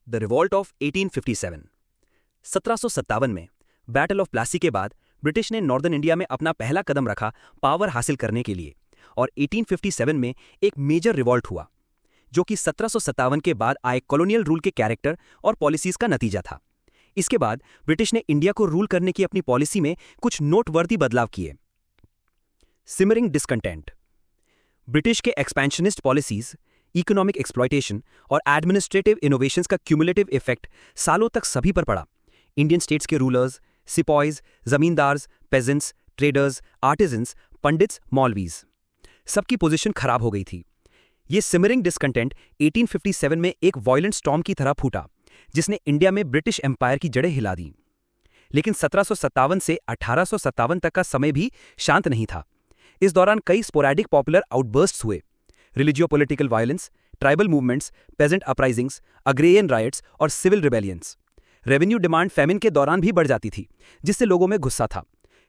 The revolt of 1857। 1757 में battle of Plassey के बाद ब्रिटिश ने नॉर्दर्न इंडिया में अपना पहला कदम रखा पावर हासिल करने के लिए, और 1857 में एक मेजर रिवॉल्ट हुआ जो कि 1757 के बाद आए कॉलोनियल रूल के कैरेक्टर और पॉलिसीज का नतीजा था। इसके बाद ब्रिटिश ने इंडिया को रूल करने की अपनी पॉलिसी में कुछ नोटवर्दी बदलाव किए। Simmering discontent. ब्रिटिश के एक्सपेंशनिस्ट पॉलिसीज, इकोनॉमिक एक्सप्लॉयटेशन और एडमिनिस्ट्रेटिव इनोवेशंस का क्यूमुलेटिव इफेक्ट सालों तक सभी पर पड़ा। इंडियन स्टेट्स के rulers, sepoys, zamindars, peasants, traders, artisans, pandits, maulvis, सबकी पोजीशन खराब हो गई थी। ये सिमरिंग डिस्कंटेंट 1857 में एक वायलेंट स्टॉर्म की तरह फूटा जिसने इंडिया में ब्रिटिश एम्पायर की जड़ें हिला दी। लेकिन 1757 से 1857 तक का समय भी शांत नहीं था। इस दौरान कई स्पोरैडिक पॉपुलर आउटबर्स्ट्स हुए। Religio political violence, tribal movements, peasant uprisings, agrarian riots और civil rebellions. Revenue demand famine के दौरान भी बढ़ जाती थी जिससे लोगों में गुस्सा था।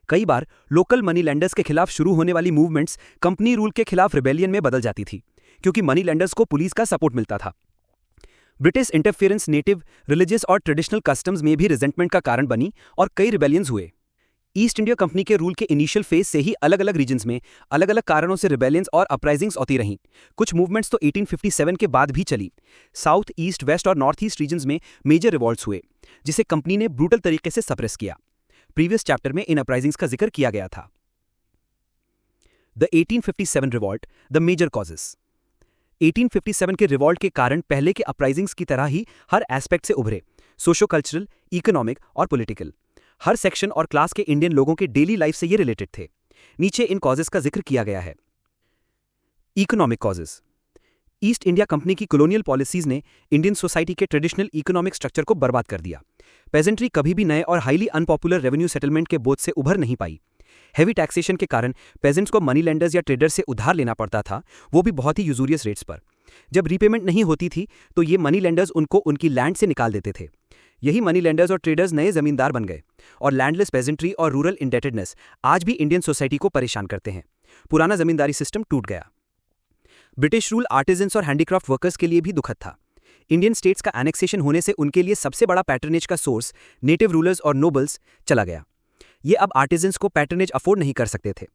कई बार लोकल मनी लैंडर्स के खिलाफ शुरू होने वाली मूवमेंट्स कंपनी रूल के खिलाफ रिबेलियन में बदल जाती थी क्योंकि मनी लैंडर्स को पुलिस का सपोर्ट मिलता था। ब्रिटिश इंटरफेरेंस नेटिव, रिलीजियस और ट्रेडिशनल कस्टम्स में भी रिजेंटमेंट का कारण बनी और कई रिबेलियंस हुए। ईस्ट इंडिया कंपनी के रूल के इनिशियल फेज से ही अलग अलग रीजन्स में अलग अलग कारणों से रिबेलियंस और अपराइजिंग्स होती रहीं। कुछ मूवमेंट्स तो 1857 के बाद भी चली। साउथ, ईस्ट, वेस्ट और नॉर्थ ईस्ट रीजन्स में मेजर रिवॉल्ट्स हुए जिसे कंपनी ने ब्रूटल तरीके से सप्रेस किया। प्रीवियस चैप्टर में इन अपराइजिंग्स का जिक्र किया गया था। The 1857 revolt, the major causes. 1857 के रिवॉल्ट के कारण पहले के अपराइजिंग्स की तरह ही हर एस्पेक्ट से उभरे, सोशो कल्चरल, इकोनॉमिक और पॉलिटिकल। हर सेक्शन और क्लास के इंडियन लोगों के डेली लाइफ से ये रिलेटेड थे। नीचे इन कॉजेस का जिक्र किया गया है। Economic causes. East India company की कॉलोनियल पॉलिसीज ने इंडियन सोसाइटी के ट्रेडिशनल इकोनॉमिक स्ट्रक्चर को बर्बाद कर दिया। पेजेंट्री कभी भी नए और हाईली अनपॉपुलर रेवेन्यू सेटलमेंट के बोझ से उभर नहीं पाई। हेवी टैक्सेशन के कारण पेजेंट्स को मनी लेंडर्स या ट्रेडर्स से उधार लेना पड़ता था, वो भी बहुत ही यूजुरियस रेट्स पर। जब रीपेमेंट नहीं होती थी तो ये मनी लेंडर्स उनको उनकी लैंड से निकाल देते थे। यही मनी लेंडर्स और ट्रेडर्स नए जमींदार बन गए और लैंडलेस पेजेंट्री और रूरल इंडेटेडनेस आज भी इंडियन सोसाइटी को परेशान करते हैं। पुराना जमींदारी सिस्टम टूट गया। ब्रिटिश रूल आर्टिजन्स और हैंडीक्राफ्ट वर्कर्स के लिए भी दुखद था। इंडियन स्टेट्स का एनेक्सेशन होने से उनके लिए सबसे बड़ा पैटर्नेज का सोर्स नेटिव रूलर्स और नोबल्स चला गया। ये अब आर्टिजन्स को पैटर्नेज अफोर्ड नहीं कर सकते थे।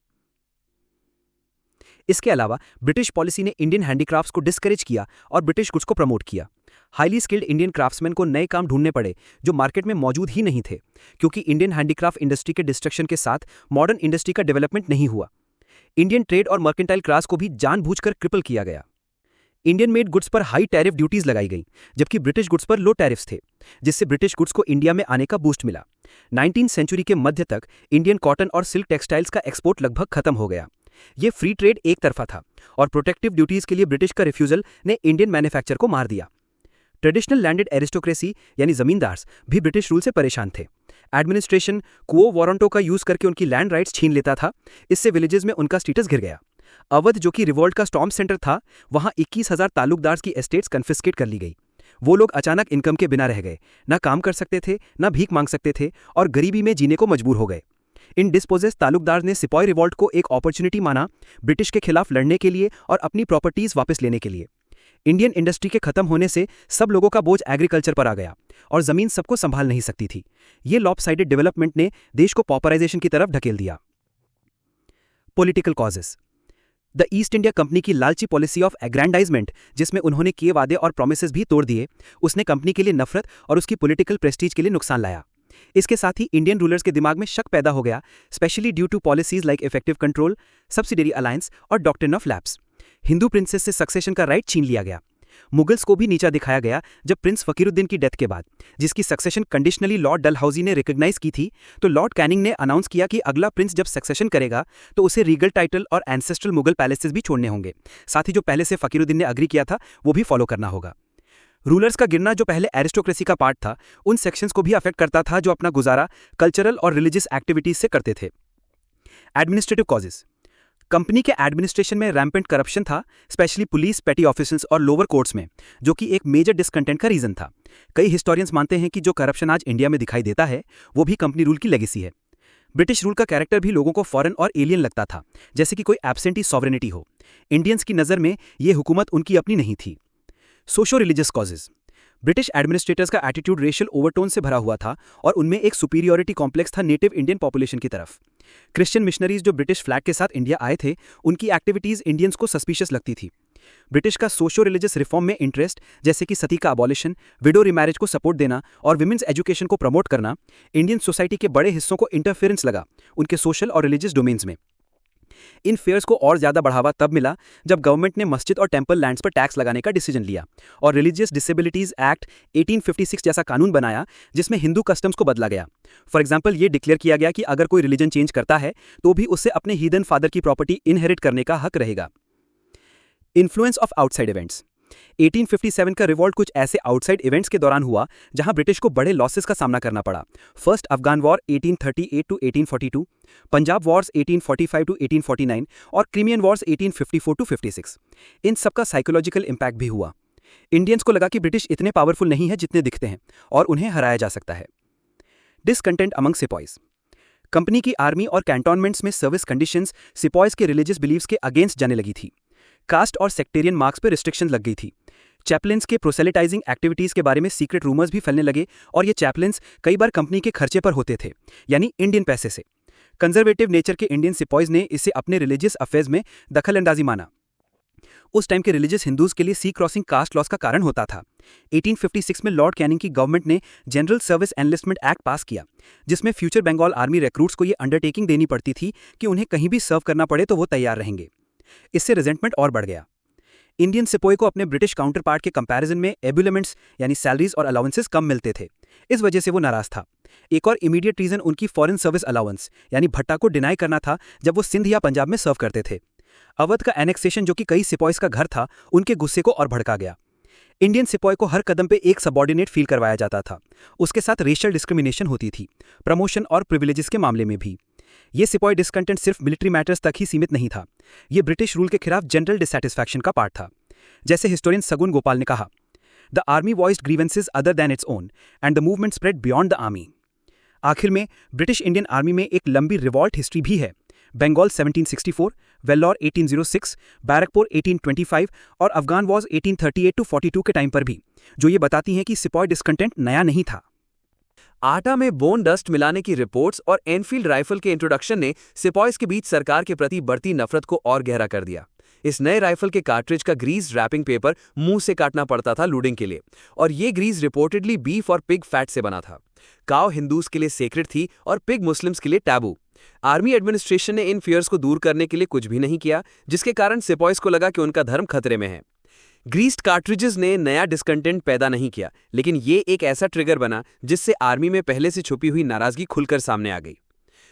इसके अलावा ब्रिटिश पॉलिसी ने इंडियन हैंडीक्राफ्ट्स को डिस्करेज किया और ब्रिटिश गुड्स को प्रमोट किया। हाईली स्किल्ड इंडियन क्राफ्ट्समैन को नए काम ढूंढने पड़े जो मार्केट में मौजूद ही नहीं थे क्योंकि इंडियन हैंडीक्राफ्ट इंडस्ट्री के डिस्ट्रक्शन के साथ मॉडर्न इंडस्ट्री का डेवलपमेंट नहीं हुआ। इंडियन ट्रेड और मर्केंटाइल क्लास को भी जानबूझकर क्रिपल किया गया। इंडियन मेड गुड्स पर हाई टैरिफ ड्यूटीज लगाई गई जबकि ब्रिटिश गुड्स पर लो टैरिफ्स थे, जिससे ब्रिटिश गुड्स को इंडिया में आने का बूस्ट मिला। 19वीं सेंचुरी के मध्य तक इंडियन कॉटन और सिल्क टेक्सटाइल्स का एक्सपोर्ट लगभग खत्म हो गया। ये फ्री ट्रेड एक तरफा था और प्रोटेक्टिव ड्यूटीज के लिए ब्रिटिश का रिफ्यूजल ने इंडियन मैन्युफैक्चर को मार दिया। ट्रेडिशनल लैंडेड एरिस्टोक्रेसी यानी जमींदार्स भी ब्रिटिश रूल से परेशान थे। एडमिनिस्ट्रेशन कुओ वारंटो का यूज करके उनकी लैंड राइट्स छीन लेता था। इससे विलेजेस में उनका स्टेटस गिर गया। अवध, जो कि रिवॉल्ट का स्टॉर्म सेंटर था, वहां 21,000 तालुकदार्स की एस्टेट्स कन्फिस्केट कर ली गई। वो लोग अचानक इनकम के बिना रह गए, ना काम कर सकते थे, ना भीख मांग सकते थे और गरीबी में जीने को मजबूर हो गए। इन डिस्पोजेस तालुकदार ने सिपॉय रिवॉल्ट को एक अपॉर्चुनिटी माना ब्रिटिश के खिलाफ लड़ने के लिए और अपनी प्रॉपर्टीज वापस लेने के लिए। इंडियन इंडस्ट्री के खत्म होने से सब लोगों का बोझ एग्रीकल्चर पर आ गया और जमीन सबको संभाल नहीं सकती थी। ये लॉपसाइडेड डेवलपमेंट ने देश को पॉपुलराइजेशन की तरफ ढकेल दिया। Political causes. The east India company की लालची पॉलिसी ऑफ एग्रैंडाइजमेंट, जिसमें उन्होंने किए वादे और प्रोमिसेस भी तोड़ दिए, उसने कंपनी के लिए नफरत और उसकी पॉलिटिकल प्रेस्टीज के लिए नुकसान लाया। इसके साथ ही इंडियन रूलर्स के दिमाग में शक पैदा हो गया, specially due to policies like effective control, subsidiary alliance और doctrine of lapse. Hindu princes से सक्सेशन का राइट छीन लिया गया। मुगल्स को भी नीचा दिखाया गया जब प्रिंस फकीरुद्दीन की डेथ के बाद, जिसकी सक्सेशन कंडीशनली लॉर्ड डलहौजी ने रिकॉग्नाइज की थी, तो लॉर्ड कैनिंग ने अनाउंस किया कि अगला प्रिंस जब सक्सेशन करेगा तो उसे रीगल टाइटल और एंसेस्ट्रल मुगल पैलेसेस भी छोड़ने होंगे। साथ ही जो पहले से फकीरुद्दीन ने अग्री किया था वो भी फॉलो करना होगा। रूलर्स का गिरना, जो पहले एरिस्टोक्रेसी का पार्ट था, उन सेक्शंस को भी अफेक्ट करता था जो अपना गुजारा कल्चरल और रिलीजियस एक्टिविटीज से करते थे। Administrative causes. कंपनी के एडमिनिस्ट्रेशन में रैम्पेंट करप्शन था, स्पेशली पुलिस, पेटी ऑफिसर्स और लोअर कोर्ट्स में, जो कि एक मेजर डिसकंटेंट का रीजन था। कई हिस्टोरियंस मानते हैं कि जो करप्शन आज इंडिया में दिखाई देता है वो भी कंपनी रूल की लेगेसी है। ब्रिटिश रूल का कैरेक्टर भी लोगों को फॉरेन और एलियन लगता था, जैसे कि कोई एब्सेंटी सॉवरेनिटी हो। इंडियंस की नज़र में ये हुकूमत उनकी अपनी नहीं थी। Socio religious causes. British administrators का एटीट्यूड रेशियल ओवरटोन से भरा हुआ था और उनमें एक सुपीरियरिटी कॉम्प्लेक्स था नेटिव इंडियन पॉपुलेशन की तरफ। क्रिश्चियन मिशनरीज जो ब्रिटिश फ्लैग के साथ इंडिया आए थे, उनकी एक्टिविटीज इंडियंस को सस्पिशियस लगती थी। ब्रिटिश का सोशो रिलीजियस रिफॉर्म में इंटरेस्ट, जैसे कि सती का अबॉलिशन, विडो रिमैरिज को सपोर्ट देना और विमेंस एजुकेशन को प्रमोट करना, इंडियन सोसाइटी के बड़े हिस्सों को इंटरफेरेंस लगा उनके सोशल और रिलीजियस डोमेन्स में। इन फेयर्स को और ज्यादा बढ़ावा तब मिला जब गवर्नमेंट ने मस्जिद और टेंपल लैंड्स पर टैक्स लगाने का डिसीजन लिया और रिलीजियस डिसेबिलिटीज एक्ट 1856 जैसा कानून बनाया, जिसमें हिंदू कस्टम्स को बदला गया। फॉर एग्जाम्पल, ये डिक्लेयर किया गया कि अगर कोई रिलीजन चेंज करता है तो भी उससे अपने हीदन फादर की प्रॉपर्टी इनहेरिट करने का हक रहेगा। Influence of outside events. 1857 का रिवॉल्ट कुछ ऐसे आउटसाइड इवेंट्स के दौरान हुआ जहां ब्रिटिश को बड़े लॉसेस का सामना करना पड़ा। First Afghan war 1838 to 1842, Punjab wars 1845 to 1849 और क्रीमियन वॉर्स 1854 टू 56। इन सबका साइकोलॉजिकल इंपैक्ट भी हुआ। इंडियंस को लगा कि ब्रिटिश इतने पावरफुल नहीं है जितने दिखते हैं और उन्हें हराया जा सकता है। Discontent among sepoys. कंपनी की आर्मी और कैंटोनमेंट्स में सर्विस कंडीशंस सिपॉइज के रिलीजियस बिलीव्स के अगेंस्ट जाने लगी थी। कास्ट और सेक्टेरियन मार्क्स पर रिस्ट्रिक्शन लग गई थी। चैपलिन्स के प्रोसेलिटाइजिंग एक्टिविटीज के बारे में सीक्रेट रूमर्स भी फैलने लगे और ये चैपलिन्स कई बार कंपनी के खर्चे पर होते थे, यानी इंडियन पैसे से। कंजर्वेटिव नेचर के इंडियन सिपॉइज ने इसे अपने रिलीजियस अफेयर्स में दखलंदाजी माना। उस टाइम के रिलीजियस हिंदूज के लिए सी क्रॉसिंग कास्ट लॉस का कारण होता था। 1856 में लॉर्ड कैनिंग की गवर्नमेंट ने जनरल सर्विस एनलिस्टमेंट एक्ट पास किया, जिसमें फ्यूचर बंगाल आर्मी रिक्रूट्स को ये अंडरटेकिंग देनी पड़ती थी कि उन्हें कहीं भी सर्व करना पड़े तो वो तैयार रहेंगे। इससे रिजेंटमेंट और बढ़ गया। इंडियन सिपोई को अपने ब्रिटिश काउंटर पार्ट के कंपैरिजन में एबुलेमेंट्स यानी सैलरीज और अलाउंसेस कम मिलते थे। इस वजह से वो नाराज था। एक और इमीडिएट रीजन उनकी फॉरेन सर्विस अलाउंस यानी भट्टा को डिनाई करना था जब वो सिंध या पंजाब में सर्व करते थे। अवध का एनेक्सेशन, जो कि कई सिपॉइज का घर था, उनके गुस्से को और भड़का गया। इंडियन सिपॉय को हर कदम पे एक सबॉर्डिनेट फील करवाया जाता था। उसके साथ रेशियल डिस्क्रिमिनेशन होती थी, प्रमोशन और प्रिविलेजेस के मामले में भी। ये सिपॉय डिस्कंटेंट सिर्फ मिलिट्री मैटर्स तक ही सीमित नहीं था, ये ब्रिटिश रूल के खिलाफ जनरल डिसैटिस्फैक्शन का पार्ट था। जैसे हिस्टोरियन सगुन गोपाल ने कहा, the army voiced grievances other than its own and the movement spread beyond the army. आखिर में ब्रिटिश इंडियन आर्मी में एक लंबी रिवॉल्ट हिस्ट्री भी है। बंगाल 1764, वेल्लोर 1806, बैरकपुर 1825 और अफगान वॉर्स 1838 टू 42 के टाइम पर भी, जो ये बताती हैं कि सिपॉय डिस्कंटेंट नया नहीं था। आटा में बोन डस्ट मिलाने की रिपोर्ट्स और एनफील्ड राइफल के इंट्रोडक्शन ने सिपॉयज के बीच सरकार के प्रति बढ़ती नफरत को और गहरा कर दिया। इस नए राइफल के कार्ट्रिज का ग्रीस रैपिंग पेपर मुंह से काटना पड़ता था लूडिंग के लिए, और ये ग्रीस रिपोर्टेडली बीफ और पिग फैट से बना था। काव हिंदूज के लिए सेक्रेट थी और पिग मुस्लिम्स के लिए टैबू। आर्मी एडमिनिस्ट्रेशन ने इन फियर्स को दूर करने के लिए कुछ भी नहीं किया, जिसके कारण सिपॉयज को लगा कि उनका धर्म खतरे में है। ग्रीस्ड कार्ट्रिजेस ने नया डिस्कंटेंट पैदा नहीं किया, लेकिन ये एक ऐसा ट्रिगर बना जिससे आर्मी में पहले से छुपी हुई नाराजगी खुलकर सामने आ गई।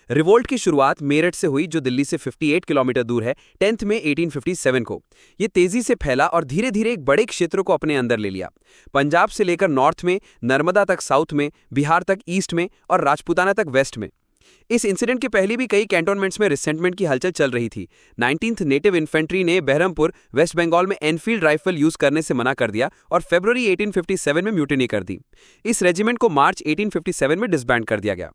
रिवोल्ट की शुरुआत मेरठ से हुई, जो दिल्ली से 58 किलोमीटर दूर है, 10 मई 1857 को। ये तेजी से फैला और धीरे धीरे एक बड़े क्षेत्र को अपने अंदर ले लिया। पंजाब से लेकर नॉर्थ में, नर्मदा तक साउथ में, बिहार तक ईस्ट में और राजपूताना तक वेस्ट में। इस इंसिडेंट के पहले भी कई कैंटोनमेंट्स में रिसेंटमेंट की हलचल चल रही थी। 19th नेटिव इन्फेंट्री ने बहरमपुर, वेस्ट बंगाल में एनफील्ड राइफल यूज करने से मना कर दिया और फरवरी 1857 में म्यूटिनी कर दी। इस रेजिमेंट को मार्च 1857 में डिसबैंड कर दिया गया।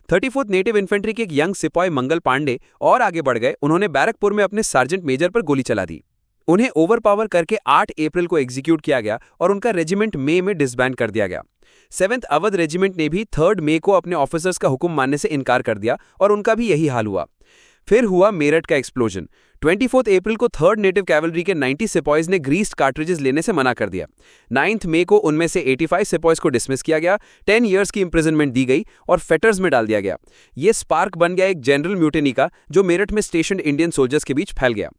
34th नेटिव इन्फेंट्री के एक यंग सिपॉय मंगल पांडे और आगे बढ़ गए। उन्होंने बैरकपुर में अपने सार्जेंट मेजर पर गोली चला दी। उन्हें ओवरपावर करके 8 अप्रैल को एग्जीक्यूट किया गया और उनका रेजिमेंट मई में डिसबैंड कर दिया गया। 7th अवध रेजिमेंट ने भी 3 मई को अपने ऑफिसर्स का हुक्म मानने से इनकार कर दिया और उनका भी यही हाल हुआ। फिर हुआ मेरठ का एक्सप्लोजन। 24 अप्रैल को 3rd नेटिव कैवलरी के 90 सिपॉयज ने ग्रीस्ड कार्ट्रिजेस लेने से मना कर दिया। 9th मई को उनमें से 85 सिपॉयज को डिसमिस किया गया, 10 इयर्स की इंप्रिजनमेंट दी गई और फेटर्स में डाल दिया गया। ये स्पार्क बन गया एक जनरल म्यूटिनी का, जो मेरठ में स्टेशन्ड इंडियन सोल्जर्स के बीच फैल गया।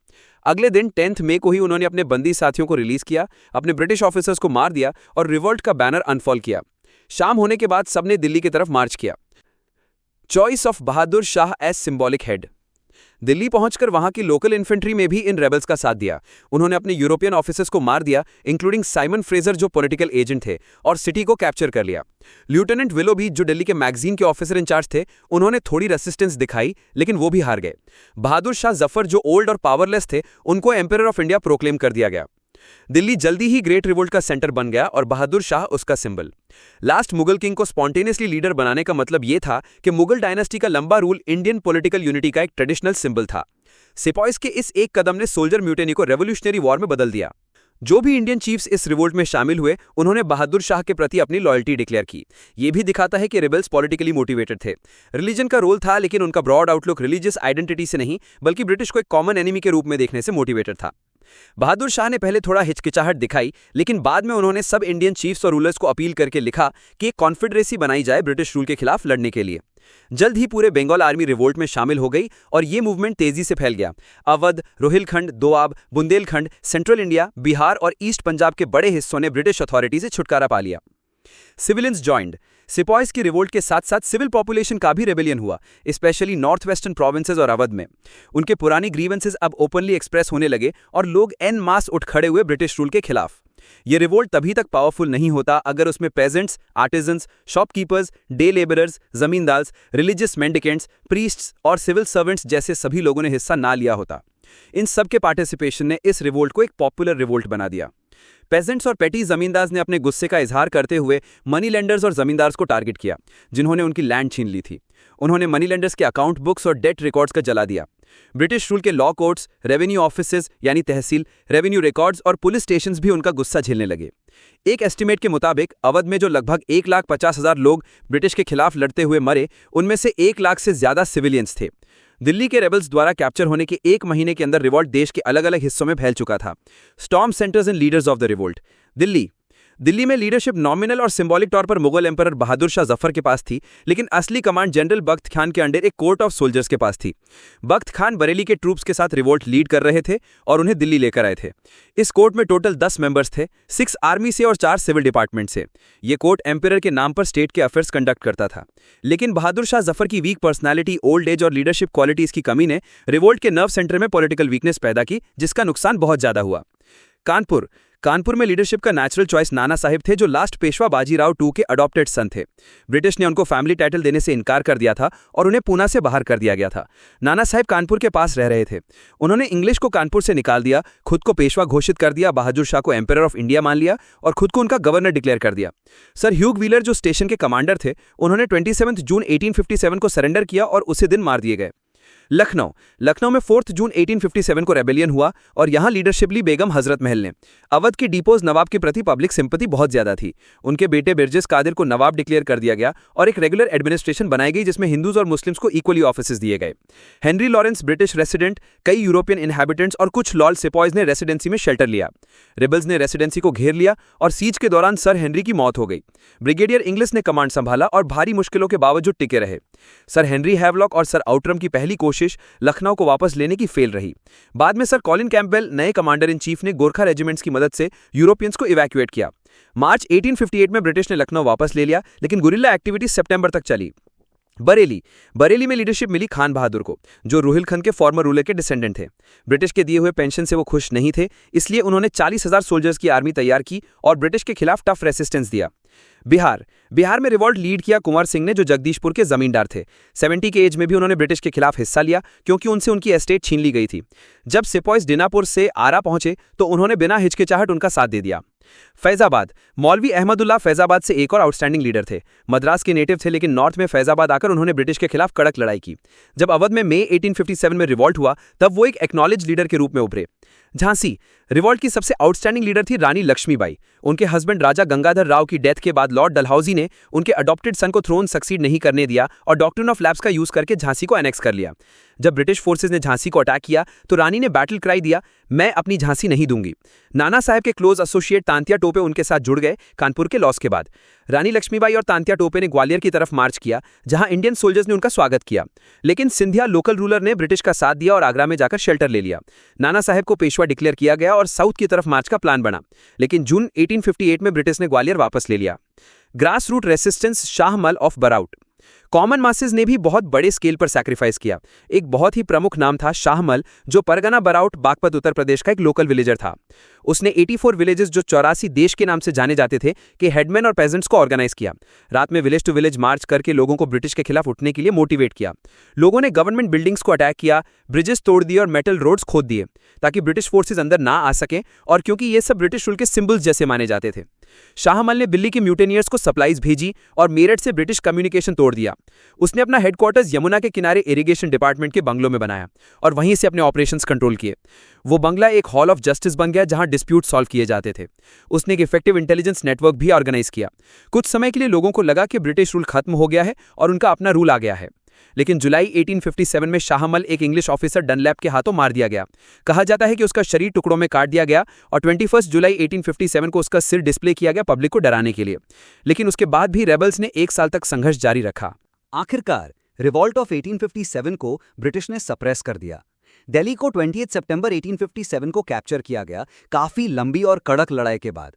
अगले दिन 10th मई को ही उन्होंने अपने बंदी साथियों को रिलीज किया, अपने ब्रिटिश ऑफिसर्स को मार दिया और रिवोल्ट का बैनर अनफॉल किया। शाम होने के बाद सबने दिल्ली की तरफ मार्च किया। Choice of Bahadur Shah as symbolic head. Delhi पहुंचकर वहां की लोकल इन्फेंट्री में भी इन रेबल्स का साथ दिया। उन्होंने अपने यूरोपियन ऑफिसर्स को मार दिया, इंक्लूडिंग साइमन फ्रेजर जो पॉलिटिकल एजेंट थे, और सिटी को कैप्चर कर लिया। लेफ्टिनेंट विलो भी, जो दिल्ली के मैगजीन के ऑफिसर इंचार्ज थे, उन्होंने थोड़ी रेसिस्टेंस दिखाई, लेकिन वो भी हार गए। बहादुर शाह जफर, जो ओल्ड और पावरलेस थे, उनको एम्परर ऑफ इंडिया प्रोक्लेम कर दिया गया। दिल्ली जल्दी ही ग्रेट रिवोल्ट का सेंटर बन गया और बहादुर शाह उसका सिंबल। लास्ट मुगल किंग को स्पॉन्टेनियसली लीडर बनाने का मतलब यह था कि मुगल डायनेस्टी का लंबा रूल इंडियन पॉलिटिकल यूनिटी का एक ट्रेडिशनल सिंबल था। सिपॉयज के इस एक कदम ने सोल्जर म्यूटिनी को रेवोल्यूशनरी वॉर में बदल दिया। जो भी इंडियन चीफ्स इस रिवोल्ट में शामिल हुए उन्होंने बहादुर शाह के प्रति अपनी लॉयल्टी डिक्लेयर की। ये भी दिखाता है कि रिबेल्स पॉलिटिकली मोटिवेटेड थे। रिलीजन का रोल था, लेकिन उनका ब्रॉड आउटलुक रिलीजियस आइडेंटिटी से नहीं बल्कि ब्रिटिश को एक कॉमन एनिमी के रूप में देखने से मोटिवेटेड था। बहादुर शाह ने पहले थोड़ा हिचकिचाहट दिखाई, लेकिन बाद में उन्होंने सब इंडियन चीफ्स और रूलर्स को अपील करके लिखा कि एक कॉन्फेडरेसी बनाई जाए ब्रिटिश रूल के खिलाफ लड़ने के लिए। जल्द ही पूरे बंगाल आर्मी रिवोल्ट में शामिल हो गई और ये मूवमेंट तेजी से फैल गया। अवध, रोहिलखंड, दोआब, बुंदेलखंड, सेंट्रल इंडिया, बिहार और ईस्ट पंजाब के बड़े हिस्सों ने ब्रिटिश अथॉरिटी से छुटकारा पा लिया। Civilians joined. सिपॉइज की रिवोल्ट के साथ साथ सिविल पॉपुलेशन का भी रेबेलियन हुआ, स्पेशली नॉर्थ वेस्टर्न प्रोविंसेस और अवध में। उनके पुरानी ग्रीवेंसेस अब ओपनली एक्सप्रेस होने लगे और लोग एन मास उठ खड़े हुए ब्रिटिश रूल के खिलाफ। ये रिवोल्ट तभी तक पावरफुल नहीं होता अगर उसमें pageants, artisans, shopkeepers, day labourers, zamindars, religious mendicants, priests और सिविल सर्वेंट्स जैसे सभी लोगों ने हिस्सा ना लिया होता। इन सब के पार्टिसिपेशन ने इस रिवोल्ट को एक पॉपुलर रिवोल्ट बना दिया। पेजेंट्स और पेटी जमींदार्स ने अपने गुस्से का इजहार करते हुए मनी लेंडर्स और जमींदार्स को टारगेट किया, जिन्होंने उनकी लैंड छीन ली थी। उन्होंने मनी लेंडर्स के अकाउंट बुक्स और डेट रिकॉर्ड्स का जला दिया। ब्रिटिश रूल के लॉ कोर्ट्स, रेवेन्यू ऑफिसेज यानी तहसील, रेवेन्यू रिकॉर्ड्स और पुलिस स्टेशंस भी उनका गुस्सा झेलने लगे। एक एस्टिमेट के मुताबिक अवध में जो लगभग 1,50,000 लोग ब्रिटिश के खिलाफ लड़ते हुए मरे, उनमें से 1 लाख से ज्यादा सिविलियंस थे। दिल्ली के रेबल्स द्वारा कैप्चर होने के 1 महीने के अंदर रिवोल्ट देश के अलग अलग हिस्सों में फैल चुका था। Storm centres and leaders of the revolt. Delhi में लीडरशिप नॉमिनल और सिंबॉलिक तौर पर मुगल एम्परर बहादुर शाह जफर के पास थी, लेकिन असली कमांड जनरल बख्त खान के अंडर एक कोर्ट ऑफ सोल्जर्स के पास थी। बख्त खान बरेली के ट्रूप्स के साथ रिवोल्ट लीड कर रहे थे और उन्हें दिल्ली लेकर आए थे। इस कोर्ट में टोटल 10 मेंबर्स थे, 6 आर्मी से और 4 सिविल डिपार्टमेंट से। ये कोर्ट एम्परर के नाम पर स्टेट के अफेयर्स कंडक्ट करता था। लेकिन बहादुर शाह जफर की वीक पर्सनैलिटी, ओल्ड एज और लीडरशिप क्वालिटीज की कमी ने रिवोल्ट के नर्व सेंटर में पॉलिटिकल वीकनेस पैदा की, जिसका नुकसान बहुत ज्यादा हुआ। कानपुर में लीडरशिप का नेचुरल चॉइस नाना साहिब थे, जो लास्ट पेशवा बाजीराव II के अडॉप्टेड सन थे। ब्रिटिश ने उनको फैमिली टाइटल देने से इनकार कर दिया था और उन्हें पूना से बाहर कर दिया गया था। नाना साहिब कानपुर के पास रह रहे थे। उन्होंने इंग्लिश को कानपुर से निकाल दिया, खुद को पेशवा घोषित कर दिया, बहादुर शाह को एम्परर ऑफ इंडिया मान लिया और खुद को उनका गवर्नर डिक्लेयर कर दिया। सर ह्यूग व्हीलर जो स्टेशन के कमांडर थे, उन्होंने 27 जून 1857 को सरेंडर किया और उसी दिन मार दिए गए। लखनऊ में 4 जून 1857 को रेबेलियन हुआ और यहां लीडरशिप ली बेगम हजरत महल ने। अवध के डिपोज नवाब के प्रति पब्लिक सिंपैथी बहुत ज्यादा थी। उनके बेटे बिरजिस कादिर को नवाब डिक्लेयर कर दिया गया और एक रेगुलर एडमिनिस्ट्रेशन बनाई गई, जिसमें हिंदूज और मुस्लिम्स को इक्वली ऑफिसेज दिए गए। हेनरी लॉरेंस ब्रिटिश रेसिडेंट, कई यूरोपियन इनहैबिटेंट्स और कुछ लॉर्ड सिपॉयज ने रेसिडेंसी में शेल्टर लिया। रिबल्स ने रेसिडेंसी को घेर लिया और सीज के दौरान सर हेनरी की मौत हो गई। ब्रिगेडियर इंग्लिस ने कमांड संभाला और भारी मुश्किलों के बावजूद टिके रहे। सर हेनरी हैवलॉक और सर आउटरम की पहली कोशिश लखनऊ को वापस लेने की फेल रही। बाद में सर कॉलिन कैंपबेल, नए कमांडर इन चीफ, ने गोरखा रेजिमेंट्स की मदद से यूरोपियंस को इवैक्यूएट किया। मार्च 1858 में ब्रिटिश ने लखनऊ वापस ले लिया, लेकिन गुरिल्ला एक्टिविटी सितंबर तक चली। बरेली में लीडरशिप मिली खान बहादुर को, जो रोहिलखंड के फॉर्मर रूलर के डिसेंडेंट थे। ब्रिटिश के दिए हुए पेंशन से वो खुश नहीं थे, इसलिए उन्होंने 40,000 सोल्जर्स की आर्मी तैयार की और ब्रिटिश के खिलाफ टफ रेसिस्टेंस दिया। बिहार में रिवॉल्ट लीड किया कुंवर सिंह ने, जो जगदीशपुर के जमींदार थे। 70 के एज में भी उन्होंने ब्रिटिश के खिलाफ हिस्सा लिया, क्योंकि उनसे उनकी एस्टेट छीन ली गई थी। जब सिपॉइज दीनापुर से आरा पहुंचे तो उन्होंने बिना हिचकिचाहट उनका साथ दे दिया। फैजाबाद। मौलवी अहमदुल्ला फैजाबाद से एक और आउटस्टैंडिंग लीडर थे। मद्रास के नेटिव थे, लेकिन नॉर्थ में फैजाबाद आकर उन्होंने ब्रिटिश के खिलाफ कड़क लड़ाई की। जब अवध में मई 1857 में रिवॉल्ट हुआ, तब वो एक एक्नॉलेज लीडर के रूप में उभरे। झांसी। रिवॉल्ट की सबसे आउटस्टैंडिंग लीडर थी रानी लक्ष्मीबाई। उनके हस्बैंड राजा गंगाधर राव की डेथ के बाद लॉर्ड डलहौजी ने उनके अडॉप्टेड सन को थ्रोन सक्सीड नहीं करने दिया और डॉक्ट्रिन ऑफ लैप्स का यूज करके झांसी को एनेक्स कर लिया। जब ब्रिटिश फोर्सेज ने झांसी को अटैक किया तो रानी ने बैटल क्राई दिया, मैं अपनी झांसी नहीं दूंगी। नाना साहब के क्लोज एसोसिएट तांत्या टोपे उनके साथ जुड़ गए। कानपुर के लॉस के बाद रानी लक्ष्मीबाई और तांत्या टोपे ने ग्वालियर की तरफ मार्च किया, जहां इंडियन सोल्जर्स ने उनका स्वागत किया। लेकिन सिंधिया लोकल रूलर ने ब्रिटिश का साथ दिया और आगरा में जाकर शेल्टर ले लिया। नाना साहब को पेशवा डिक्लेयर किया गया और साउथ की तरफ मार्च का प्लान बना, लेकिन जून 1858 में ब्रिटिश ने ग्वालियर वापस ले लिया। Grass root resistance Shahmal of Baraut. Common masses ने भी बहुत बड़े स्केल पर सैक्रिफाइस किया। एक बहुत ही प्रमुख नाम था शाहमल, जो परगना बराउट, बागपत, उत्तर प्रदेश का एक लोकल विलेजर था। उसने 84 विलेजेस, जो 84 देश के नाम से जाने जाते थे, के हेडमैन और पेजेंट्स को ऑर्गेनाइज किया। रात में विलेज टू विलेज मार्च करके लोगों को ब्रिटिश के खिलाफ उठने के लिए मोटिवेट किया। लोगों ने गवर्नमेंट बिल्डिंग्स को अटैक किया, ब्रिजेस तोड़ दिए और मेटल रोड्स खोद दिए, ताकि ब्रिटिश फोर्सेज अंदर ना आ सकें, और क्योंकि ये सब ब्रिटिश रूल के सिंबल्स जैसे माने जाते थे। शाहमल ने दिल्ली के म्यूटेनियर्स को सप्लाईज भेजी और मेरठ से ब्रिटिश कम्युनिकेशन तोड़ दिया। उसने अपना हेडक्वार्टर्स यमुना के किनारे इरिगेशन डिपार्टमेंट के बंगलों में बनाया और वहीं से अपने ऑपरेशंस कंट्रोल किए। वो बंगला एक हॉल ऑफ जस्टिस बन गया जहां डिस्प्यूट सॉल्व किए जाते थे। उसने एक इफेक्टिव इंटेलिजेंस नेटवर्क भी ऑर्गेनाइज किया। कुछ समय के लिए लोगों को लगा कि ब्रिटिश रूल खत्म हो गया है और उनका अपना रूल आ गया है, लेकिन जुलाई 1857 में शाहमल एक इंग्लिश ऑफिसर डनलैप के हाथों मार दिया गया। कहा जाता है कि उसका शरीर टुकड़ों में काट दिया गया और 21 जुलाई 1857 को उसका सिर डिस्प्ले किया गया पब्लिक को डराने के लिए। लेकिन उसके बाद भी रेबल्स ने 1 साल तक संघर्ष जारी रखा। आखिरकार रिवॉल्ट ऑफ 1857 को ब्रिटिश ने सप्रेस कर दिया। दिल्ली को 28 सितंबर 1857 को कैप्चर किया गया, काफी लंबी और कड़क लड़ाई के बाद।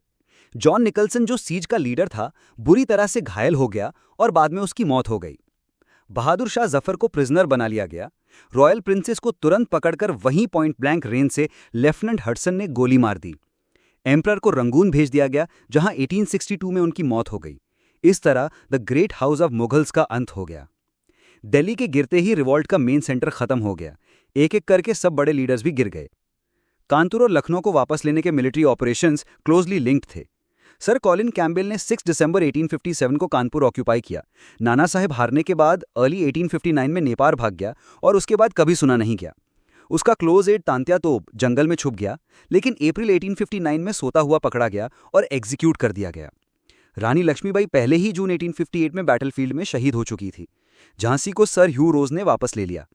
जॉन निकलसन, जो सीज का लीडर था, बुरी तरह से घायल हो गया और बाद में उसकी मौत हो गई। बहादुर शाह जफर को प्रिजनर बना लिया गया। रॉयल प्रिंसेस को तुरंत पकड़कर वहीं पॉइंट ब्लैंक रेंज से लेफ्टिनेंट हडसन ने गोली मार दी। एम्परर को रंगून भेज दिया गया, जहां 1862 में उनकी मौत हो गई। इस तरह the great house of Mughals का अंत हो गया। दिल्ली के गिरते ही रिवॉल्ट का मेन सेंटर खत्म हो गया। एक एक करके सब बड़े लीडर्स भी गिर गए। कानपुर और लखनऊ को वापस लेने के मिलिट्री ऑपरेशंस क्लोजली लिंक्ड थे। सर कॉलिन कैम्पबेल ने 6 दिसंबर 1857 को कानपुर ऑक्यूपाई किया। नाना साहेब हारने के बाद अर्ली 1859 में नेपाल भाग गया और उसके बाद कभी सुना नहीं गया। उसका क्लोज एड तांत्या तोप जंगल में छुप गया, लेकिन अप्रैल 1859 में सोता हुआ पकड़ा गया और एग्जीक्यूट कर दिया गया। रानी लक्ष्मीबाई पहले ही जून 1858 में बैटलफील्ड में शहीद हो चुकी थी। झांसी को सर ह्यू रोज ने वापस ले लिया।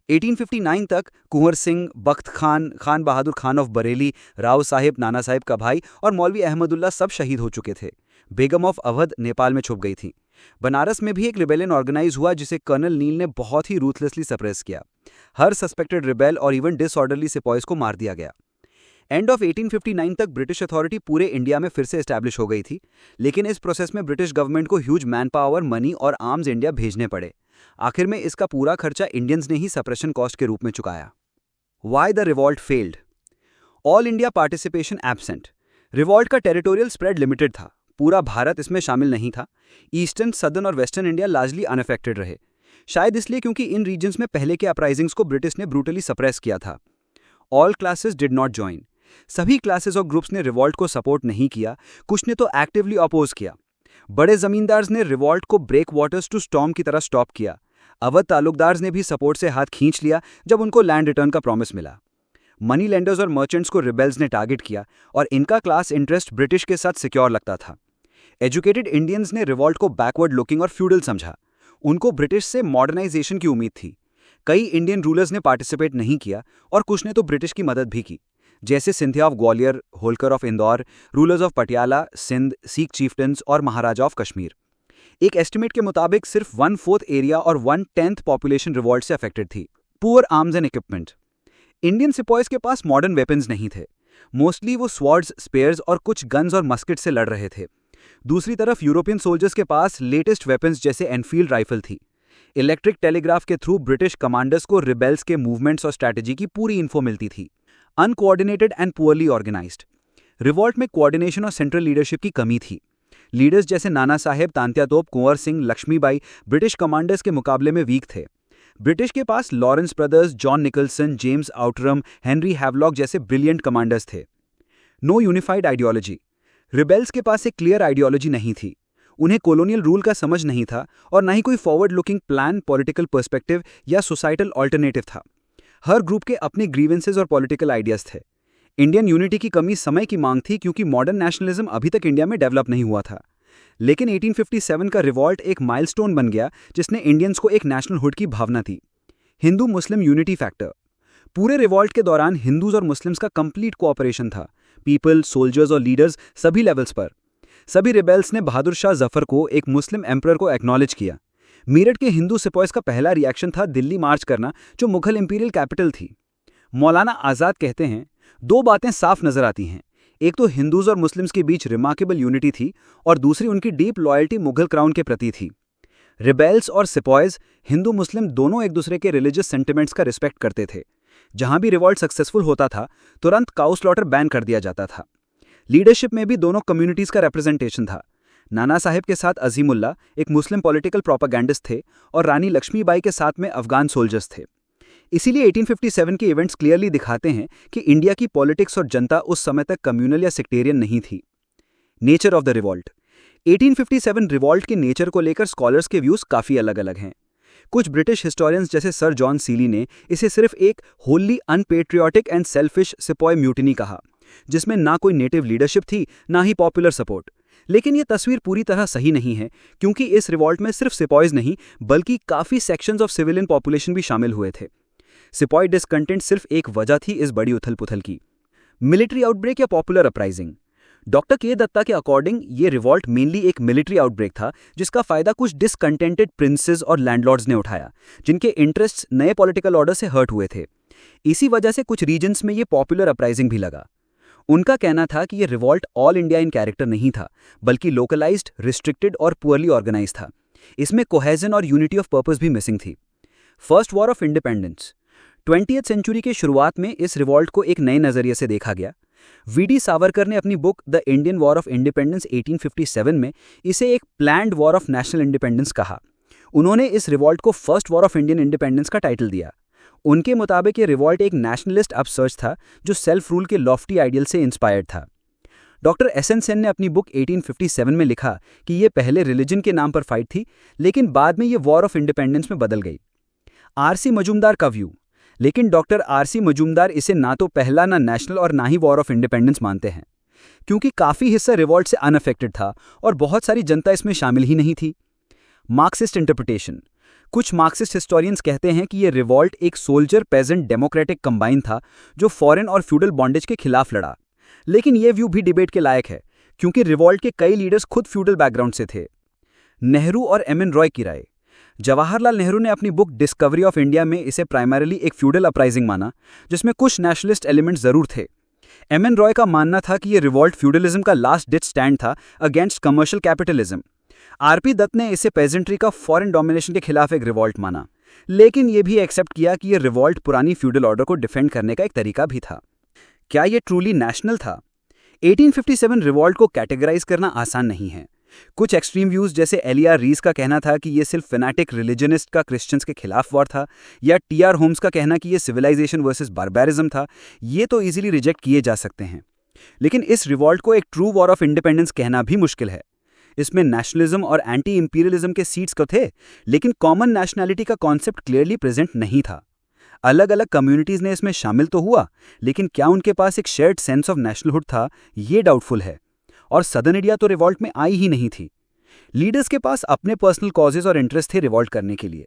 1859 तक कुंवर सिंह, बख्त खान, खान बहादुर खान ऑफ बरेली, राव साहिब, नाना साहिब का भाई और मौलवी अहमदुल्ला सब शहीद हो चुके थे। बेगम ऑफ अवध नेपाल में छुप गई थी। बनारस में भी एक रिबेलियन ऑर्गेनाइज हुआ जिसे कर्नल नील ने बहुत ही रूथलेसली सप्रेस किया। हर सस्पेक्टेड रिबेल और इवन डिसऑर्डरली सिपॉइज को मार दिया गया। एंड ऑफ 1859 तक ब्रिटिश अथॉरिटी पूरे इंडिया में फिर से एस्टैब्लिश हो गई थी, लेकिन इस प्रोसेस में ब्रिटिश गवर्नमेंट को ह्यूज मैन पावर, मनी और आर्म्स इंडिया भेजने पड़े। आखिर में इसका पूरा खर्चा इंडियंस ने ही सप्रेशन कॉस्ट के रूप में चुकाया। Why the revolt failed? All India participation absent. Revolt का टेरिटोरियल स्प्रेड लिमिटेड था। पूरा भारत इसमें शामिल नहीं था। ईस्टर्न, सदर्न और वेस्टर्न इंडिया लार्जली अनअफेक्टेड रहे, शायद इसलिए क्योंकि इन रीजन्स में पहले के अपराइजिंग्स को ब्रिटिश ने ब्रूटली सप्रेस किया था। All classes did not join. सभी क्लासेस और ग्रुप्स ने रिवॉल्ट को सपोर्ट नहीं किया, कुछ ने तो एक्टिवली अपोज किया। बड़े जमींदार्स ने रिवॉल्ट को ब्रेक वाटर्स टू स्टॉर्म की तरह स्टॉप किया। अवध तालुकदार्स ने भी सपोर्ट से हाथ खींच लिया जब उनको लैंड रिटर्न का प्रॉमिस मिला। मनी लेंडर्स और मर्चेंट्स को रिबेल्स ने टारगेट किया और इनका क्लास इंटरेस्ट ब्रिटिश के साथ सिक्योर लगता था। एजुकेटेड इंडियंस ने रिवॉल्ट को बैकवर्ड लुकिंग और फ्यूडल समझा। उनको ब्रिटिश से मॉडर्नाइजेशन की उम्मीद थी। कई इंडियन रूलर्स ने पार्टिसिपेट नहीं किया और कुछ ने तो ब्रिटिश की मदद भी की, जैसे Scindia of Gwalior, Holkar of Indore, rulers of Patiala, Sindh, Sikh chieftains और महाराजा ऑफ कश्मीर। एक एस्टिमेट के मुताबिक सिर्फ 1/4 एरिया और 1/10 पॉपुलेशन रिवॉल्ट से अफेक्टेड थी। Poor arms and equipment. Indian sepoys के पास मॉडर्न वेपन्स नहीं थे। मोस्टली वो स्वॉर्ड्स, स्पेयर्स और कुछ गन्स और मस्केट से लड़ रहे थे। दूसरी तरफ यूरोपियन सोल्जर्स के पास लेटेस्ट वेपन्स जैसे एनफील्ड राइफल थी। इलेक्ट्रिक टेलीग्राफ के थ्रू ब्रिटिश कमांडर्स को रिबेल्स के मूवमेंट्स और स्ट्रैटेजी की पूरी इन्फो मिलती थी। Uncoordinated and poorly organised. Revolt में कोऑर्डिनेशन और सेंट्रल लीडरशिप की कमी थी। लीडर्स जैसे नाना साहेब, तांत्या तोप, कुंवर सिंह, लक्ष्मीबाई ब्रिटिश कमांडर्स के मुकाबले में वीक थे। ब्रिटिश के पास Lawrence brothers, John Nicholson, James Outram, Henry Havelock जैसे ब्रिलियंट कमांडर्स थे। No unified ideology. रिबेल्स के पास एक क्लियर आइडियोलॉजी नहीं थी। उन्हें कॉलोनियल रूल का समझ नहीं था और ना ही कोई forward looking plan, political perspective या सोसाइटल ऑल्टरनेटिव था। हर ग्रुप के अपने ग्रीवेंसेस और पॉलिटिकल आइडियाज थे। इंडियन यूनिटी की कमी समय की मांग थी क्योंकि मॉडर्न नेशनलिज्म अभी तक इंडिया में डेवलप नहीं हुआ था। लेकिन 1857 का रिवॉल्ट एक माइलस्टोन बन गया जिसने इंडियंस को एक नेशनलहुड की भावना दी। Hindu Muslim unity factor. पूरे रिवॉल्ट के दौरान हिंदूज और मुस्लिम्स का कंप्लीट कोऑपरेशन था। पीपल, सोल्जर्स और लीडर्स सभी लेवल्स पर। सभी रिबेल्स ने बहादुर शाह जफर को, एक मुस्लिम एम्परर को एक्नॉलेज किया। मेरठ के हिंदू सिपॉइज का पहला रिएक्शन था दिल्ली मार्च करना, जो मुगल इंपीरियल कैपिटल थी। मौलाना आज़ाद कहते हैं, 2 बातें साफ नजर आती हैं। एक तो हिंदूज और मुस्लिम्स के बीच रिमार्केबल यूनिटी थी और दूसरी उनकी डीप लॉयल्टी मुगल क्राउन के प्रति थी। रिबेल्स और सिपॉइज, हिंदू मुस्लिम दोनों एक दूसरे के रिलीजियस सेंटिमेंट्स का रिस्पेक्ट करते थे। जहां भी रिवॉल्ट सक्सेसफुल होता था, तुरंत काउ स्लॉटर बैन कर दिया जाता था। लीडरशिप में भी दोनों कम्युनिटीज का रिप्रेजेंटेशन था। नाना साहेब के साथ अजीमुल्ला एक मुस्लिम पॉलिटिकल प्रोपेगेंडिस्ट थे और रानी लक्ष्मीबाई के साथ में अफगान सोल्जर्स थे। इसीलिए 1857 के इवेंट्स क्लियरली दिखाते हैं कि इंडिया की पॉलिटिक्स और जनता उस समय तक कम्युनल या सेक्टेरियन नहीं थी। Nature of the revolt. 1857 revolt के नेचर को लेकर स्कॉलर्स के व्यूज काफी अलग अलग हैं। कुछ ब्रिटिश हिस्टोरियंस जैसे सर जॉन सीली ने इसे सिर्फ एक wholly unpatriotic and selfish sepoy mutiny कहा, जिसमें ना कोई नेटिव लीडरशिप थी ना ही पॉपुलर सपोर्ट। लेकिन यह तस्वीर पूरी तरह सही नहीं है, क्योंकि इस रिवॉल्ट में सिर्फ सिपॉयज नहीं बल्कि काफी सेक्शंस ऑफ सिविलियन पॉपुलेशन भी शामिल हुए थे। सिपॉय डिसकंटेंट सिर्फ एक वजह थी इस बड़ी उथल पुथल की, मिलिट्री आउटब्रेक या पॉपुलर अपराइजिंग। डॉक्टर के दत्ता के अकॉर्डिंग ये रिवॉल्ट मेनली एक मिलिट्री आउटब्रेक था, जिसका फायदा कुछ डिसकंटेंटेड प्रिंसेस और लैंडलॉर्ड्स ने उठाया, जिनके इंटरेस्ट्स नए पॉलिटिकल ऑर्डर से हर्ट हुए थे। इसी वजह से कुछ रीजन्स में ये पॉपुलर अपराइजिंग भी लगा। उनका कहना था कि यह revolt all India in character नहीं था, बल्कि लोकलाइज्ड, रिस्ट्रिक्टेड और पुअरली ऑर्गेनाइज था। इसमें कोहेजन और यूनिटी ऑफ पर्पस भी मिसिंग थी। First war of independence. 20th century के शुरुआत में इस रिवॉल्ट को एक नए नजरिए से देखा गया। वीडी सावरकर ने अपनी book the Indian war of independence 1857 में इसे एक planned war of national independence कहा। उन्होंने इस रिवॉल्ट को first war of Indian independence का टाइटल दिया। उनके मुताबिक ये रिवॉल्ट एक नेशनलिस्ट अपसर्च था जो सेल्फ रूल के लॉफ्टी आइडियल से इंस्पायर्ड था। डॉक्टर एसएन सेन ने अपनी बुक 1857 में लिखा कि ये पहले रिलीजन के नाम पर फाइट थी, लेकिन बाद में ये वॉर ऑफ इंडिपेंडेंस में बदल गई। आरसी मजूमदार का व्यू। लेकिन डॉक्टर आरसी मजूमदार इसे ना तो पहला ना नेशनल और ना ही वॉर ऑफ इंडिपेंडेंस मानते हैं, क्योंकि काफी हिस्सा रिवॉल्ट से अनअफेक्टेड था और बहुत सारी जनता इसमें शामिल ही नहीं थी। Marxist interpretation. कुछ मार्क्सिस्ट हिस्टोरियंस कहते हैं कि यह रिवॉल्ट एक सोल्जर पेजेंट डेमोक्रेटिक कंबाइन था जो फॉरेन और फ्यूडल बॉन्डेज के खिलाफ लड़ा। लेकिन यह व्यू भी डिबेट के लायक है, क्योंकि रिवॉल्ट के कई लीडर्स खुद फ्यूडल बैकग्राउंड से थे। नेहरू और एमएन रॉय की राय। जवाहरलाल नेहरू ने अपनी बुक डिस्कवरी ऑफ इंडिया में इसे प्राइमरीली एक फ्यूडल अपराइजिंग माना, जिसमें कुछ नेशनलिस्ट एलिमेंट जरूर थे। एमएन रॉय का मानना था कि यह रिवॉल्ट फ्यूडलिज्म का लास्ट डिच स्टैंड था against commercial capitalism. RP Dutt ने इसे पेजेंट्री का फॉरेन डोमिनेशन के खिलाफ एक रिवॉल्ट माना, लेकिन यह भी एक्सेप्ट किया कि यह रिवॉल्ट पुरानी फ्यूडल ऑर्डर को डिफेंड करने का एक तरीका भी था। क्या यह ट्रूली नेशनल था? 1857 रिवॉल्ट को कैटेगराइज करना आसान नहीं है। कुछ एक्सट्रीम व्यूज जैसे एलियार रीस का कहना था कि यह सिर्फ फेनेटिक रिलीजनिस्ट का क्रिश्चियंस के खिलाफ वॉर था, या टीआर होम्स का कहना कि यह सिविलाइजेशन वर्सेस बारबेरिज्म था, ये तो इजीली रिजेक्ट किए जा सकते हैं। लेकिन इस रिवॉल्ट को एक ट्रू वॉर ऑफ इंडिपेंडेंस कहना भी मुश्किल है। इसमें नेशनलिज्म और एंटी इंपीरियलिज्म के सीड्स तो थे, लेकिन कॉमन नेशनैलिटी का कॉन्सेप्ट क्लियरली प्रेजेंट नहीं था। अलग अलग कम्युनिटीज ने इसमें शामिल तो हुआ, लेकिन क्या उनके पास एक शेयर्ड सेंस ऑफ नेशनलहुड था, ये डाउटफुल है। और सदर्न इंडिया तो रिवॉल्ट में आई ही नहीं थी। लीडर्स के पास अपने पर्सनल कॉजेज और इंटरेस्ट थे रिवॉल्ट करने के लिए।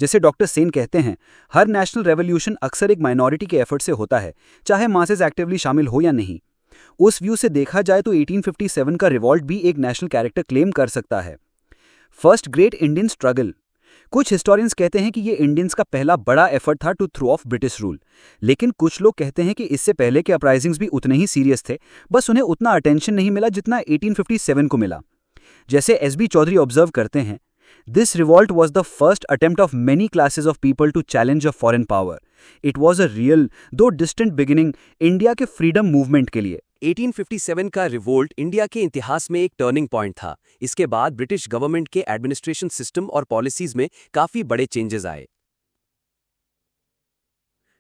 जैसे डॉक्टर सेन कहते हैं, हर नेशनल रेवोल्यूशन अक्सर एक माइनॉरिटी के एफर्ट से होता है, चाहे मासेस एक्टिवली शामिल हो या नहीं। उस व्यू से देखा जाए तो 1857 का रिवॉल्ट भी एक नेशनल कैरेक्टर क्लेम कर सकता है। First great Indian struggle. कुछ हिस्टोरियंस कहते हैं कि ये इंडियंस का पहला बड़ा एफर्ट था to throw off British rule, लेकिन कुछ लोग कहते हैं कि इससे पहले के अपराइजिंग्स भी उतने ही सीरियस थे, बस उन्हें उतना अटेंशन नहीं मिला जितना 1857 को मिला। जैसे एसबी चौधरी ऑब्जर्व करते हैं, this revolt was the first attempt of many classes of people to challenge a foreign power. It was a real though distant beginning India के फ्रीडम मूवमेंट के लिए। 1857 का रिवोल्ट इंडिया के इतिहास में एक टर्निंग पॉइंट था। इसके बाद ब्रिटिश गवर्नमेंट के एडमिनिस्ट्रेशन सिस्टम और पॉलिसीज में काफी बड़े चेंजेस आए।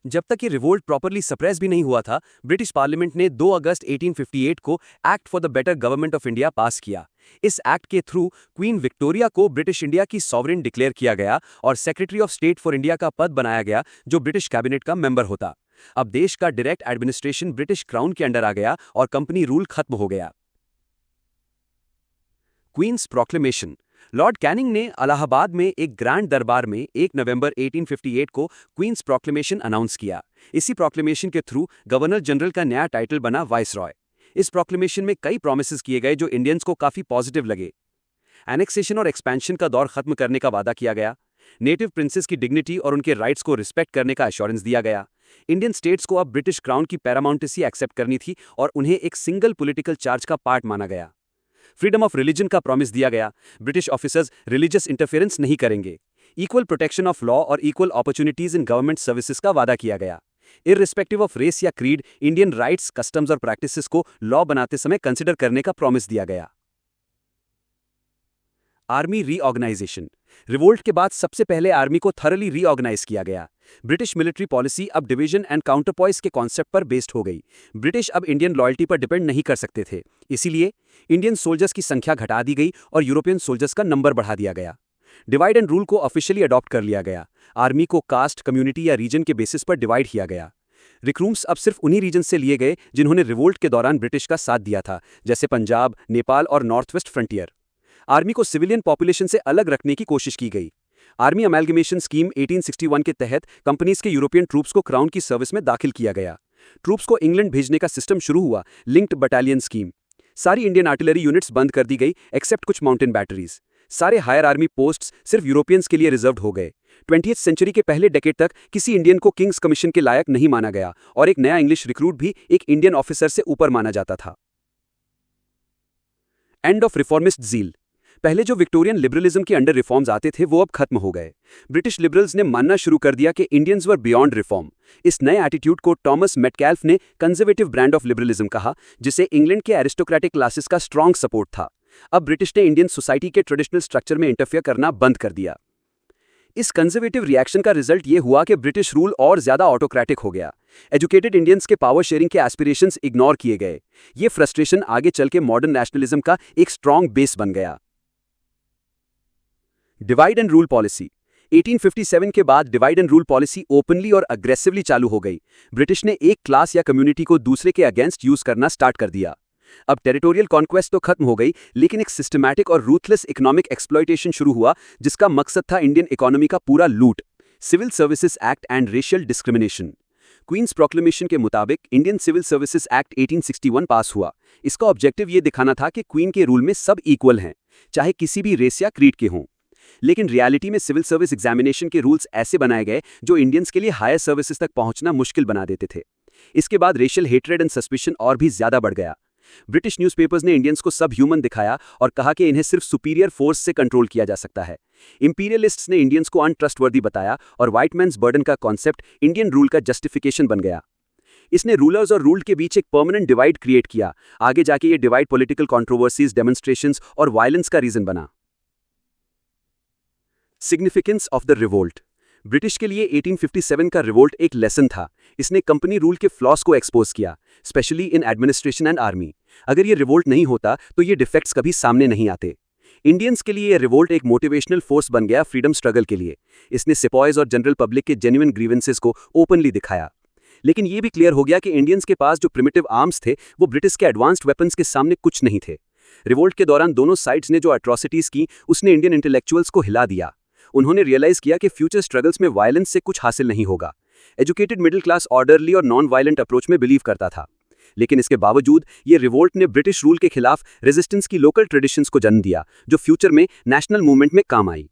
जब तक ये रिवोल्ट प्रॉपरली सप्रेस भी नहीं हुआ था, ब्रिटिश पार्लियामेंट ने 2 अगस्त 1858 को act for the better government of India pass किया। इस एक्ट के थ्रू क्वीन विक्टोरिया को ब्रिटिश इंडिया की सॉवरेन डिक्लेयर किया गया और secretary of state for India का पद बनाया गया, जो ब्रिटिश कैबिनेट का मेंबर होता। अब देश का डायरेक्ट एडमिनिस्ट्रेशन ब्रिटिश क्राउन के अंडर आ गया और कंपनी रूल खत्म हो गया। Queen's proclamation. लॉर्ड कैनिंग ने इलाहाबाद में एक ग्रैंड दरबार में 1 नवंबर 1858 को क्वींस प्रोक्लेमेशन अनाउंस किया। इसी प्रोक्लेमेशन के थ्रू गवर्नर जनरल का नया टाइटल बना वाइसरॉय। इस प्रोक्लेमेशन में कई प्रोमिसेस किए गए जो इंडियंस को काफी पॉजिटिव लगे। एनेक्सेशन और एक्सपेंशन का दौर खत्म करने का वादा किया गया। नेटिव प्रिंसेस की डिग्निटी और उनके राइट्स को रिस्पेक्ट करने का एश्योरेंस दिया गया। इंडियन स्टेट्स को अब ब्रिटिश क्राउन की पैरामाउंटेसी एक्सेप्ट करनी थी और उन्हें एक सिंगल पॉलिटिकल चार्ज का पार्ट माना गया। फ्रीडम ऑफ रिलीजन का प्रॉमिस दिया गया। ब्रिटिश ऑफिसर्स रिलीजियस इंटरफेरेंस नहीं करेंगे। इक्वल प्रोटेक्शन ऑफ लॉ और equal opportunities in government services का वादा किया गया। इररिस्पेक्टिव ऑफ रेस या क्रीड, इंडियन राइट्स, कस्टम्स और प्रैक्टिसेस को लॉ बनाते समय कंसिडर करने का प्रॉमिस दिया गया। Army reorganisation. रिवोल्ट के बाद सबसे पहले आर्मी को थरली रीऑर्गेनाइज किया गया। ब्रिटिश मिलिट्री पॉलिसी अब डिवीजन एंड काउंटरपॉइस के कॉन्सेप्ट पर बेस्ड हो गई। ब्रिटिश अब इंडियन लॉयल्टी पर डिपेंड नहीं कर सकते थे, इसीलिए इंडियन सोल्जर्स की संख्या घटा दी गई और यूरोपियन सोल्जर्स का नंबर बढ़ा दिया गया। डिवाइड एंड रूल को ऑफिशियली अडॉप्ट कर लिया गया। आर्मी को कास्ट, कम्युनिटी या रीजन के बेसिस पर डिवाइड किया गया। रिक्रूट्स अब सिर्फ उन्हीं रीजन से लिए गए जिन्होंने रिवोल्ट के दौरान ब्रिटिश का साथ दिया था, जैसे पंजाब, नेपाल और नॉर्थ वेस्ट फ्रंटियर। आर्मी को सिविलियन पॉपुलेशन से अलग रखने की कोशिश की गई। आर्मी अमेलगमेशन स्कीम 1861 के तहत कंपनीज के यूरोपियन ट्रूप्स को क्राउन की सर्विस में दाखिल किया गया। ट्रूप्स को इंग्लैंड भेजने का सिस्टम शुरू हुआ, लिंक्ड बटालियन स्कीम। सारी इंडियन आर्टिलरी यूनिट्स बंद कर दी गई एक्सेप्ट कुछ माउंटेन बैटरीज। सारे हायर आर्मी पोस्ट्स सिर्फ यूरोपियंस के लिए रिजर्व्ड हो गए। 20वीं सेंचुरी के पहले डेकेड तक किसी इंडियन को किंग्स कमीशन के लायक नहीं माना गया और एक नया इंग्लिश रिक्रूट भी एक इंडियन ऑफिसर से ऊपर माना जाता था। End of reformist zeal. पहले जो विक्टोरियन लिबरलिज्म के अंडर रिफॉर्म्स आते थे वो अब खत्म हो गए। ब्रिटिश लिबरल्स ने मानना शुरू कर दिया कि इंडियंस वर बियॉन्ड रिफॉर्म। इस नए एटीट्यूड को टॉमस मेटकैल्फ ने कंजर्वेटिव ब्रांड ऑफ लिबरलिज्म कहा, जिसे इंग्लैंड के एरिस्टोक्रेटिक क्लासेस का स्ट्रॉन्ग सपोर्ट था। अब ब्रिटिश ने इंडियन सोसाइटी के ट्रेडिशनल स्ट्रक्चर में इंटरफेयर करना बंद कर दिया। इस कंजर्वेटिव रिएक्शन का रिजल्ट ये हुआ कि ब्रिटिश रूल और ज्यादा ऑटोक्रेटिक हो गया। एजुकेटेड इंडियंस के पावर शेयरिंग के एस्पिरेशंस इग्नोर किए गए। ये फ्रस्ट्रेशन आगे चल के मॉडर्न नेशनलिज्म का एक स्ट्रॉन्ग बेस बन गया। Divide and rule policy. 1857 के बाद divide and rule policy openly और अग्रेसिवली चालू हो गई। ब्रिटिश ने एक क्लास या कम्युनिटी को दूसरे के अगेंस्ट यूज करना स्टार्ट कर दिया। अब टेरिटोरियल कॉन्क्वेस्ट तो खत्म हो गई, लेकिन एक सिस्टमैटिक और रूथलेस इकोनॉमिक एक्सप्लॉयटेशन शुरू हुआ, जिसका मकसद था इंडियन इकोनॉमी का पूरा लूट। Civil services act and racial discrimination. Queen's proclamation के मुताबिक Indian civil services act 1861 pass हुआ। इसका ऑब्जेक्टिव ये दिखाना था कि क्वीन के रूल में सब इक्वल हैं, चाहे किसी भी रेस या क्रीड के हों। लेकिन रियलिटी में सिविल सर्विस एग्जामिनेशन के रूल्स ऐसे बनाए गए जो इंडियंस के लिए हायर सर्विसेज तक पहुंचना मुश्किल बना देते थे। इसके बाद रेशियल हेट्रेड एंड सस्पिशन और भी ज्यादा बढ़ गया। ब्रिटिश न्यूज़पेपर्स ने इंडियंस को सब ह्यूमन दिखाया और कहा कि इन्हें सिर्फ सुपीरियर फोर्स से कंट्रोल किया जा सकता है। इंपीरियलिस्ट्स ने इंडियंस को अनट्रस्टवर्दी बताया और व्हाइट मैन्स बर्डन का कॉन्सेप्ट इंडियन रूल का जस्टिफिकेशन बन गया। इसने रूलर्स और रूल्ड के बीच एक परमानेंट डिवाइड क्रिएट किया। आगे जाके ये डिवाइड पॉलिटिकल कंट्रोवर्सीज, डेमोन्स्ट्रेशंस और वायलेंस का रीजन बना। Significance of the revolt. British के लिए 1857 का रिवोल्ट एक लेसन था। इसने कंपनी रूल के फ्लॉस को एक्सपोज किया, specially in administration and army. अगर ये रिवोल्ट नहीं होता तो ये डिफेक्ट्स कभी सामने नहीं आते। इंडियंस के लिए ये रिवोल्ट एक मोटिवेशनल फोर्स बन गया फ्रीडम स्ट्रगल के लिए। इसने सिपॉयज और जनरल पब्लिक के जेन्युइन ग्रीवेंसेस को ओपनली दिखाया। लेकिन ये भी क्लियर हो गया कि इंडियंस के पास जो प्रिमिटिव आर्म्स थे वो ब्रिटिश के एडवांस्ड वेपन्स के सामने कुछ नहीं थे। रिवोल्ट के दौरान दोनों साइड्स ने जो अट्रॉसिटीज की, उसने इंडियन इंटेलेक्चुअल्स को हिला दिया। उन्होंने रियलाइज किया कि फ्यूचर स्ट्रगल्स में वायलेंस से कुछ हासिल नहीं होगा। एजुकेटेड मिडिल क्लास ऑर्डरली और नॉन वायलेंट अप्रोच में बिलीव करता था। लेकिन इसके बावजूद ये रिवोल्ट ने ब्रिटिश रूल के खिलाफ रेजिस्टेंस की लोकल ट्रेडिशंस को जन्म दिया, जो फ्यूचर में नेशनल मूवमेंट में काम आई।